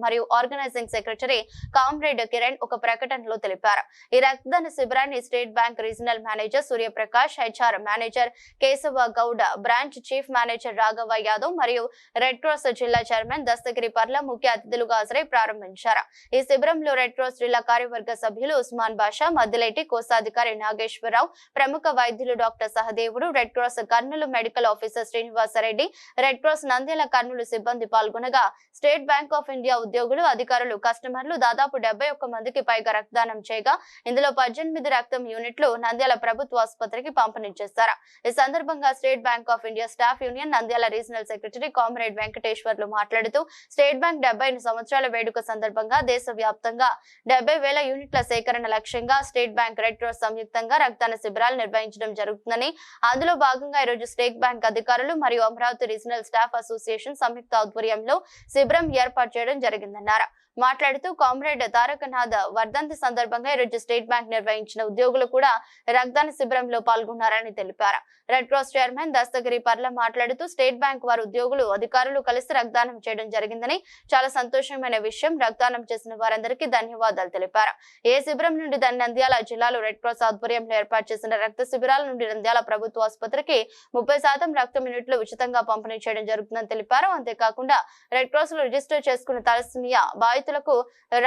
మరియు ఆర్గనైజింగ్ సెక్రటరీ కామ్రేడ్ కిరణ్ ఒక ప్రకటనలో తెలిపారు. ఈ రక్తదాన శిబిరాన్ని state bank regional manager Suryaprakash, HR manager Keshava Gowda, branch chief manager Raghava Yadav మరియు రెడ్ క్రాస్ జిల్లా చైర్మన్ దస్తగిరి పర్ల ముఖ్య అతిథులుగా హాజరై ప్రారంభించారు. ఈ శిబిరంలో రెడ్ క్రాస్ జిల్లా కార్యవర్గ సభ్యులు ఉస్మాన్ బాషా, మద్దిలేటి కోశాధికారి నాగేశ్వరరావు, ప్రముఖ వైద్యులు doctor Sahadevudu, red cross Kurnool medical officer Srinivasareddy, red cross Nandyal Kurnool సిబ్బంది పాల్గొనగా స్టేట్ బ్యాంక్ ఆఫ్ ఇండియా ఉద్యోగులు, అధికారులు, కస్టమర్లు దాదాపు 71 మందికి పైగా రక్తదానం చేయగా ఇందులో 18 రక్తం యూనిట్లు నంద్యాల ప్రభుత్వ ఆసుపత్రికి పంపిణీ చేశారు. ఈ సందర్భంగా state bank of India staff union Nandyal regional secretary comrade Venkateswarlu మాట్లాడుతూ స్టేట్ బ్యాంక్ 70 సంవత్సరాల వేడుక సందర్భంగా దేశవ్యాప్తంగా 70,000 యూనిట్ల సేకరణ లక్ష్యంగా స్టేట్ బ్యాంక్, రెడ్ క్రాస్ సంయుక్తంగా రక్తదాన శిబిరాలు నిర్వహించడం జరుగుతుందని, అందులో భాగంగా ఈరోజు స్టేట్ బ్యాంక్ అధికారులు మరియు అమరావతి రీజనల్ స్టాఫ్ అసోసియేషన్ సంయుక్త ఆధ్వర్యంలో శిబిరం ఏర్పాటు చేయడం జరిగిందన్నారు. మాట్లాడుతూ కామ్రేడ్ తారకనాథ్ వర్ధంతి సందర్భంగా ఈరోజు స్టేట్ బ్యాంక్ నిర్వహించిన ఉద్యోగులు కూడా రక్తదాన శిబిరంలో పాల్గొన్నారని తెలిపారు. రెడ్ క్రాస్ చైర్మన్ దస్తగిరి పర్ల మాట్లాడుతూ స్టేట్ బ్యాంక్ వారి ఉద్యోగులు, అధికారులు కలిసి రక్తదానం చేయడం జరిగిందని, చాలా సంతోషమైన విషయం. రక్తదానం చేసిన వారందరికీ ధన్యవాదాలు తెలిపారు. ఏ శిబిరం నుండి నంద్యాల జిల్లాలో రెడ్ క్రాస్ ఆధ్వర్యంలో ఏర్పాటు చేసిన రక్త శిబిరాల నుండి నంద్యాల ప్రభుత్వ ఆసుపత్రికి 30% రక్తం యూనిట్లు ఉచితంగా పంపిణీ చేయడం జరుగుతుందని తెలిపారు. అంతేకాకుండా రెడ్ క్రాస్ లో రిజిస్టర్ చేసుకున్న తలసేమియా బాధితులకు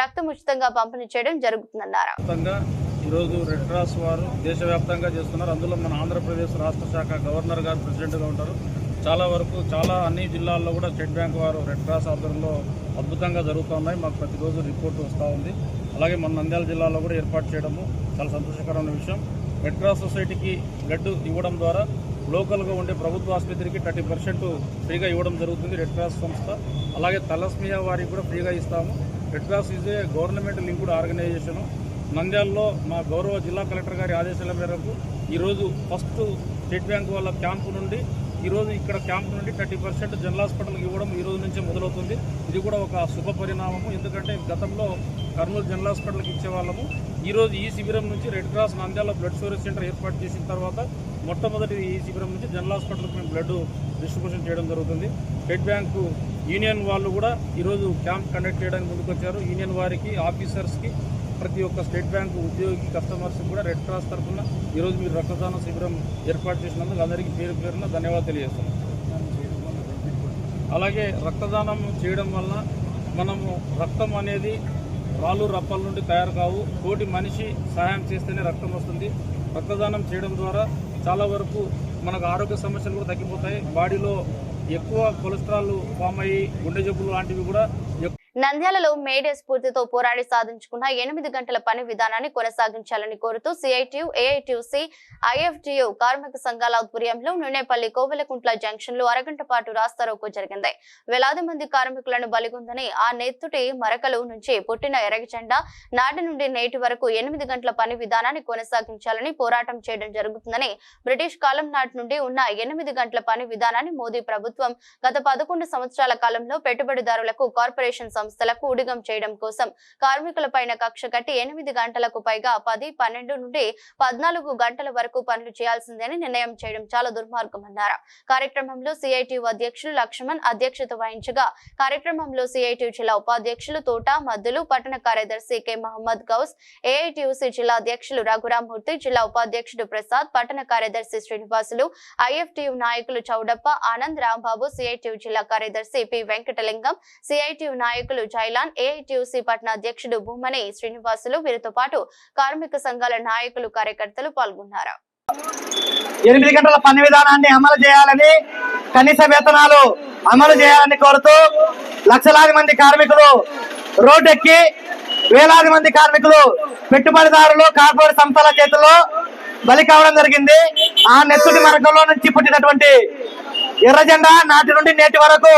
రక్తం ఉచితంగా పంపిణీ చేయడం జరుగుతుందన్నారు. ఈరోజు రెడ్ క్రాస్ వారు దేశవ్యాప్తంగా చేస్తున్నారు. అందులో మన ఆంధ్రప్రదేశ్ రాష్ట్ర శాఖ గవర్నర్ గారు ప్రెసిడెంట్గా ఉంటారు. చాలా అన్ని జిల్లాల్లో కూడా స్టేట్ బ్యాంక్ వారు రెడ్ క్రాస్ ఆధ్వర్యంలో అద్భుతంగా జరుగుతున్నాయి. మాకు ప్రతిరోజు రిపోర్ట్ వస్తూ ఉంది. అలాగే మన నంద్యాల జిల్లాలో కూడా ఏర్పాటు చేయడము చాలా సంతోషకరమైన విషయం. రెడ్ క్రాస్ సొసైటీకి బ్లడ్ ఇవ్వడం ద్వారా లోకల్గా ఉండే ప్రభుత్వ ఆసుపత్రికి 30% ఫ్రీగా ఇవ్వడం జరుగుతుంది రెడ్ క్రాస్ సంస్థ. అలాగే తలస్మియా వారికి కూడా ఫ్రీగా ఇస్తాము. Red cross is a government linked organisation. నంద్యాలలో మా గౌరవ జిల్లా కలెక్టర్ గారి ఆదేశాల మేరకు ఈరోజు ఫస్ట్ స్టేట్ బ్యాంక్ వాళ్ళ క్యాంపు నుండి ఈరోజు ఇక్కడ క్యాంపు నుండి 30% జనరల్ హాస్పిటల్కి ఇవ్వడం ఈ రోజు నుంచే మొదలవుతుంది. ఇది కూడా ఒక శుభ పరిణామము. ఎందుకంటే గతంలో కర్నూలు జనరల్ హాస్పిటల్కి ఇచ్చేవాళ్ళము. ఈరోజు ఈ శిబిరం నుంచి red cross Nandyal blood storage centre ఏర్పాటు చేసిన తర్వాత మొట్టమొదటి ఈ శిబిరం నుంచి జనరల్ హాస్పిటల్కి మేము బ్లడ్ డిస్ట్రిబ్యూషన్ చేయడం జరుగుతుంది. స్టేట్ బ్యాంకు యూనియన్ వాళ్ళు కూడా ఈరోజు క్యాంప్ కండక్ట్ చేయడానికి ముందుకు వచ్చారు. యూనియన్ వారికి, ఆఫీసర్స్కి, ప్రతి ఒక్క స్టేట్ బ్యాంక్ ఉద్యోగి, కస్టమర్స్కి కూడా రెడ్ క్రాస్ తరఫున ఈరోజు మీరు రక్తదాన శిబిరం ఏర్పాటు చేసినందుకు అందరికీ పేరు పేరున ధన్యవాదాలు తెలియజేస్తున్నాం. అలాగే రక్తదానం చేయడం వలన మనము రక్తం అనేది రాళ్ళు రప్పల నుండి తయారు కావు. తోటి మనిషి సహాయం చేస్తేనే రక్తం వస్తుంది. రక్తదానం చేయడం ద్వారా చాలా వరకు మనకు ఆరోగ్య సమస్యలు కూడా తగ్గిపోతాయి. బాడీలో ఎక్కువ కొలెస్ట్రాల్ ఫామ్ అయ్యి గుండె జబ్బులు లాంటివి కూడా నంద్యాలలో మేడే స్ఫూర్తితో పోరాడి సాధించుకున్న 8 గంటల పని విధానాన్ని కొనసాగించాలని కోరుతూ సిఐటియు, ఏఐటియుసి, ఐఎఫ్టియు కార్మిక సంఘాల ఆధ్వర్యంలో నూనెపల్లి కోవెలకుంట్ల జంక్షన్ లో అరగంట పాటు రాస్తారోకో జరిగింది. వేలాది మంది కార్మికులను బలిగొందని ఆ నెత్తుటి మరకలు నుంచి పుట్టిన ఎర్రజెండా నాటి నుండి నేటి వరకు 8 గంటల పని విధానాన్ని కొనసాగించాలని పోరాటం చేయడం జరుగుతుందని, బ్రిటిష్ కాలం నాటి నుండి ఉన్న 8 గంటల పని విధానాన్ని మోదీ ప్రభుత్వం గత 11 సంవత్సరాల కాలంలో పెట్టుబడిదారులకు, కార్పొరేషన్ సంస్థలకు ఉడిగం చేయడం కోసం కార్మికులపైన కక్ష కట్టి 8 గంటలకు పైగా 10, 12 నుండి 14 గంటల వరకు పనులు చేయాల్సిందని నిర్ణయం చేయడం చాలా దుర్మార్గమన్నారు. కార్యక్రమంలో సిఐటియు అధ్యక్షులు లక్ష్మణ్ అధ్యక్షత వహించగా, కార్యక్రమంలో సిఐటియు జిల్లా ఉపాధ్యక్షులు తోట మద్దులు, పట్టణ కార్యదర్శి కె మహమ్మద్ గౌస్, ఏఐటియుసి జిల్లా అధ్యక్షులు రఘురామూర్తి, జిల్లా ఉపాధ్యక్షుడు ప్రసాద్, పట్టణ కార్యదర్శి శ్రీనివాసులు, ఐఎఫ్టియు నాయకులు చౌడప్ప, ఆనంద్, రాంబాబు, సిఐటియు జిల్లా కార్యదర్శి పి వెంకటలింగం, సిఐటియు నాయకులు జైలాన్, ఏఐటియుసి పట్టణ అధ్యక్షుడు భూమని శ్రీనివాసులు, వీరితో పాటు కార్మిక సంఘాల నాయకులు, కార్యకర్తలు పాల్గొన్నారు. 8 గంటల పని విధానాన్ని అమలు చేయాలని, కనీస వేతనాలు అమలు చేయాలని కోరుతూ లక్షలాది మంది కార్మికులు రోడ్డెక్కి, వేలాది మంది కార్మికులు పెట్టుబడిదారులు, కార్పొరేట్ సంస్థల చేతుల్లో బలి కావడం జరిగింది. ఆ నెత్తుటి మరకల్లో నుంచి పుట్టినటువంటి ఎర్రజెండా నాటి నుండి నేటి వరకు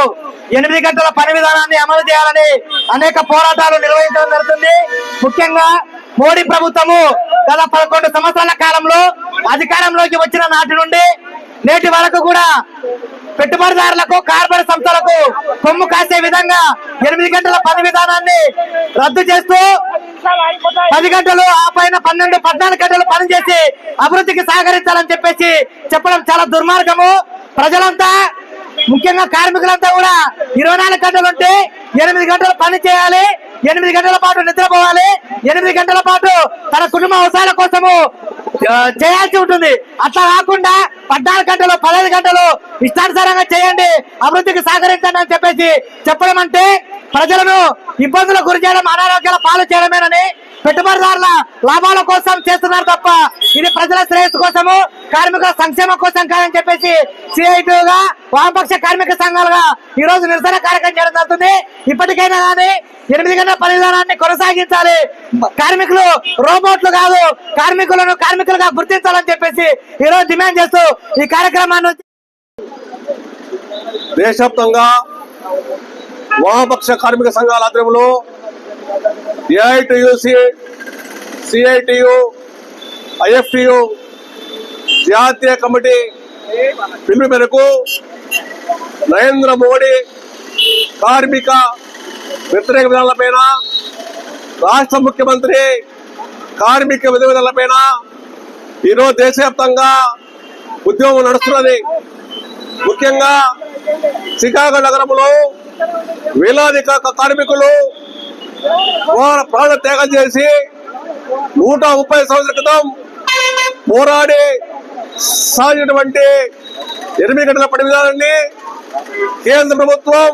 8 గంటల పని విధానాన్ని అమలు చేయాలని అనేక పోరాటాలు నిర్వహించడం జరుగుతుంది. ముఖ్యంగా మోడీ ప్రభుత్వము గత 11 సంవత్సరాల కాలంలో అధికారంలోకి వచ్చిన నాటి నుండి నేటి వరకు కూడా పెట్టుబడిదారులకు, కార్పొరేట్ సంస్థలకు కొమ్ము కాసే విధంగా 8 గంటల పని విధానాన్ని రద్దు చేస్తూ 10 గంటలు, ఆ పైన 12, 14 గంటలు పనిచేసి అభివృద్ధికి సహకరించాలని చెప్పేసి చెప్పడం చాలా దుర్మార్గము. ప్రజలంతా, ముఖ్యంగా కార్మికులంతా కూడా 24 గంటలు ఉంటే 8 గంటలు పని చేయాలి, 8 గంటల పాటు నిద్రపోవాలి, 8 గంటల పాటు తన కుటుంబ అవసరాల కోసము చేయాల్సి ఉంటుంది. అట్లా కాకుండా 14 గంటలు, 15 గంటలు ఇష్టానుసారంగా చేయండి, అభివృద్ధికి సహకరించండి అని చెప్పేసి చెప్పడం అంటే ప్రజలను ఇబ్బందులకు గురి చేయడం, అనారోగ్యాల పాలు చేయడమేనని, పెట్టుబడిదారుల లాభాల కోసం చేస్తున్నారు తప్ప ఇది ప్రజల శ్రేయస్సు కోసము, కార్మికుల సంక్షేమం కోసం కాదని చెప్పేసి సిఐటియుగా, వామపక్ష కార్మిక సంఘాలుగా ఈ రోజు నిరసన కార్యక్రమం చేయడం జరుగుతుంది. ఇప్పటికైనా కానీ 8 గంటల పని విధానాన్ని కొనసాగించాలి. కార్మికులు రోబోట్లు కాదు, కార్మికులను కార్మికులుగా గుర్తించాలని చెప్పేసి ఈ రోజు డిమాండ్ చేస్తూ ఈ కార్యక్రమాన్ని దేశవ్యాప్తంగా వామపక్ష కార్మిక సంఘాల ఆధ్వర్యంలో ఏఐటియుసి, సిఐటియు, ఐఎఫ్టియు జాతీయ కమిటీ పిలుపు మేరకు నరేంద్ర మోడీ కార్మిక వ్యతిరేక విధానాలపైన, రాష్ట్ర ముఖ్యమంత్రి కార్మిక విధానాలపైన ఈరోజు దేశవ్యాప్తంగా ఉద్యమం నడుస్తున్నది. ముఖ్యంగా చికాగో నగరంలో వేలాది కార్మికులు ప్రాణ త్యాగం చేసి 130 సంవత్సరాల క్రితం పోరాడి సాగినటువంటి 8 గంటల పని విధానాన్ని కేంద్ర ప్రభుత్వం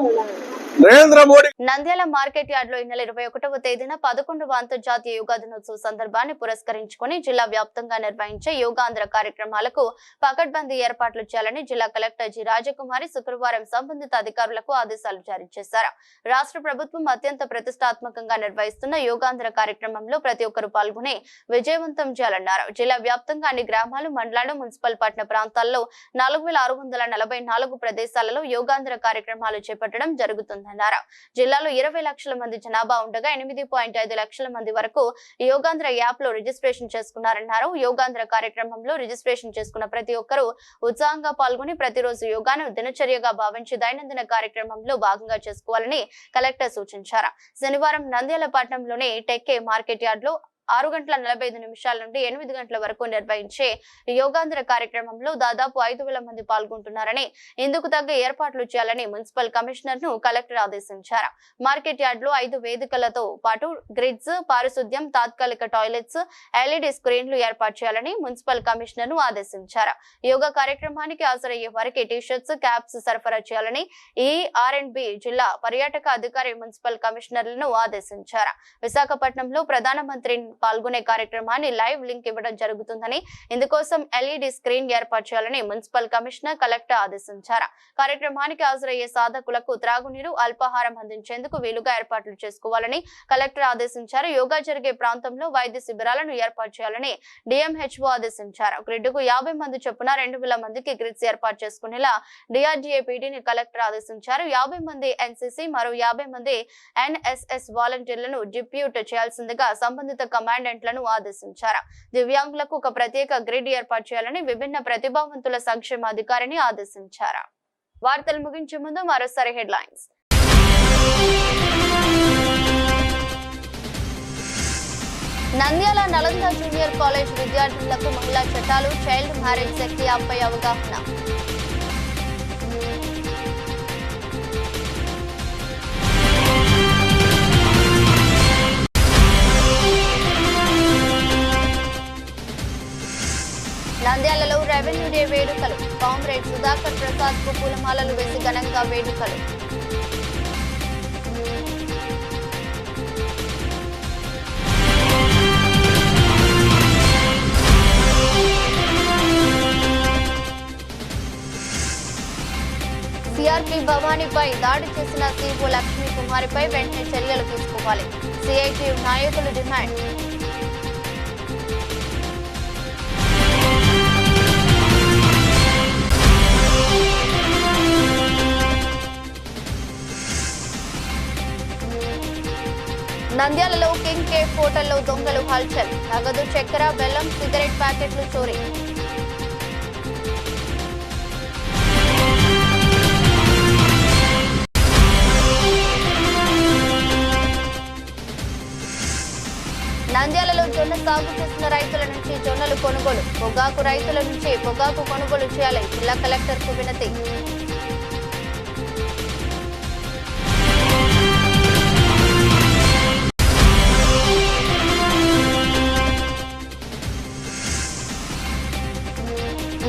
నరేంద్ర మోడీ. నంద్యాల మార్కెట్ యార్డ్ లో ఈ నెల 21వ తేదీన 11వ అంతర్జాతీయ యోగా దినోత్సవ సందర్భాన్ని పురస్కరించుకుని జిల్లా వ్యాప్తంగా నిర్వహించే యోగాంధ్ర కార్యక్రమాలకు పకడ్బందీ ఏర్పాట్లు చేయాలని జిల్లా కలెక్టర్ జి రాజకుమారి శుక్రవారం సంబంధిత అధికారులకు ఆదేశాలు జారీ చేశారు. రాష్ట్ర ప్రభుత్వం అత్యంత ప్రతిష్టాత్మకంగా నిర్వహిస్తున్న యోగాంధ్ర కార్యక్రమంలో ప్రతి ఒక్కరూ పాల్గొని విజయవంతం చేయాలన్నారు. జిల్లా వ్యాప్తంగా అన్ని గ్రామాలు, మండలాలు, మున్సిపల్ పట్టణ ప్రాంతాల్లో 4644 ప్రదేశాలలో యోగాంధ్ర కార్యక్రమాలు చేపట్టడం జరుగుతుంది. జిల్లాలో 20 లక్షల మంది జనాభా ఉండగా 8.5 లక్షల మంది వరకు యోగాంధ్ర యాప్ లో రిజిస్ట్రేషన్ చేసుకున్నారన్నారు. యోగాంధ్ర కార్యక్రమంలో రిజిస్ట్రేషన్ చేసుకున్న ప్రతి ఒక్కరూ ఉత్సాహంగా పాల్గొని ప్రతిరోజు యోగాను దినచర్యగా భావించి దైనందిన కార్యక్రమంలో భాగంగా చేసుకోవాలని కలెక్టర్ సూచించారు. శనివారం నంద్యాల పట్టణంలోని టెక్కే మార్కెట్ యార్డ్ లో 6:45 నుండి 8 గంటల వరకు నిర్వహించే యోగాంధ్ర కార్యక్రమంలో దాదాపు 5,000 మంది పాల్గొంటున్నారని ఇందుకు తగ్గ ఏర్పాట్లు చేయాలని మున్సిపల్ కమిషనర్ ను కలెక్టర్ ఆదేశించారు. మార్కెట్ యార్డ్ లో 5 వేదికలతో పాటు గ్రిడ్స్, పారిశుద్ధ్యం, తాత్కాలిక టాయిలెట్స్, LED స్క్రీన్లు ఏర్పాటు చేయాలని మున్సిపల్ కమిషనర్ ను ఆదేశించారు. యోగా కార్యక్రమానికి హాజరయ్యే వారికి టీ-షర్ట్స్, క్యాప్స్ సరఫరా చేయాలని R&B జిల్లా పర్యాటక అధికారి మున్సిపల్ కమిషనర్లను ఆదేశించారు. విశాఖపట్నంలో ప్రధానమంత్రి పాల్గొనే కార్యక్రమాన్ని లైవ్ లింక్ ఇవ్వడం జరుగుతుందని, ఇందుకోసం LED స్క్రీన్ ఏర్పాటు చేయాలని మున్సిపల్ కమిషనర్ కలెక్టర్ ఆదేశించారు. కార్యక్రమానికి హాజరయ్యే సాధకులకు త్రాగునీరు, అల్పాహారం అందించేందుకు వీలుగా ఏర్పాట్లు చేసుకోవాలని కలెక్టర్ ఆదేశించారు. యోగా జరిగే ప్రాంతంలో వైద్య శిబిరాలను ఏర్పాటు చేయాలని DMHO ఆదేశించారు. గ్రిడ్ కు 50 మంది చొప్పున 2,000 మందికి గ్రిడ్స్ ఏర్పాటు చేసుకునేలా DRDA PDని కలెక్టర్ ఆదేశించారు. 50 మంది NCC, మరో 50 మంది NSS వాలంటీర్లను డిప్యూట్ చేయాల్సిందిగా సంబంధిత కమాండెంట్లను ఆదేశించారు. దివ్యాంగులకు ఒక ప్రత్యేక గ్రిడ్ ఏర్పాటు చేయాలని విభిన్న ప్రతిభావంతుల సంక్షేమ అధికారిని ఆదేశించారు. వార్తలు ముగించే ముందు మరోసారి headlines. Nandyal Nalanda junior college విద్యార్థులకు మహిళా చట్టాలు, చైల్డ్ మ్యారేజ్ శక్తి యాప్పై అవగాహన. నంద్యాలలో రెవెన్యూ డే వేడుకలు. కామ్రేడ్ సుధాకర్ ప్రసాద్ కు పూలమాలలు వేసి ఘనంగా వేడుకలు. CRP భవానీపై దాడి చేసిన CEO లక్ష్మీ కుమారిపై వెంటనే చర్యలు తీసుకోవాలి. CITU నాయకులు డిమాండ్. నంద్యాలలో కింగ్ కేఫ్ హోటల్లో దొంగలు హల్చల్. నగదు, చక్కెర, బెల్లం, సిగరెట్ ప్యాకెట్లు చోరీ. నంద్యాలలో జొన్న సాగు చేసిన రైతుల నుంచి జొన్నలు కొనుగోలు. పొగాకు రైతుల నుంచి పొగాకు కొనుగోలు చేయాలి. జిల్లా కలెక్టర్ కు వినతి.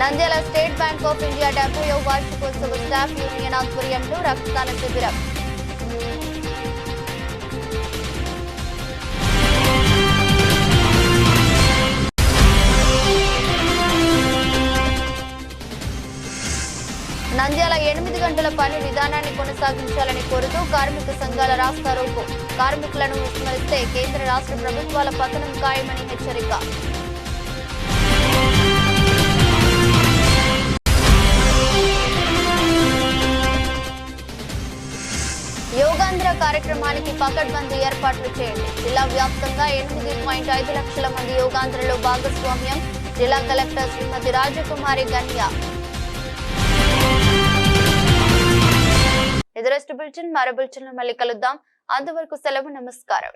Nandyal State bank of India 70వ వార్షికోత్సవ స్టాఫ్ యూనియన్ ఆధ్వర్యంలో రక్తదాన శిబిరం. నంద్యాల 8 గంటల పని విధానాన్ని కొనసాగించాలని కోరుతూ కార్మిక సంఘాల రాస్తారోకో. కార్మికులను విస్మరిస్తే కేంద్ర రాష్ట్ర ప్రభుత్వాల పతనం ఖాయమని హెచ్చరిక. యోగాంధ్ర కార్యక్రమానికి పకడ్బందీ ఏర్పాట్లు చేయండి. జిల్లా వ్యాప్తంగా 8.5 లక్షల మంది యోగాంధ్రలో భాగస్వామ్యం. జిల్లా కలెక్టర్ శ్రీమతి రాజకుమారి గన్య. ఎదురెస్ట్ బులెటిన్ మరో బులెటిన్ లో మళ్ళీ కలుద్దాం. అంతవరకు సెలవు. నమస్కారం.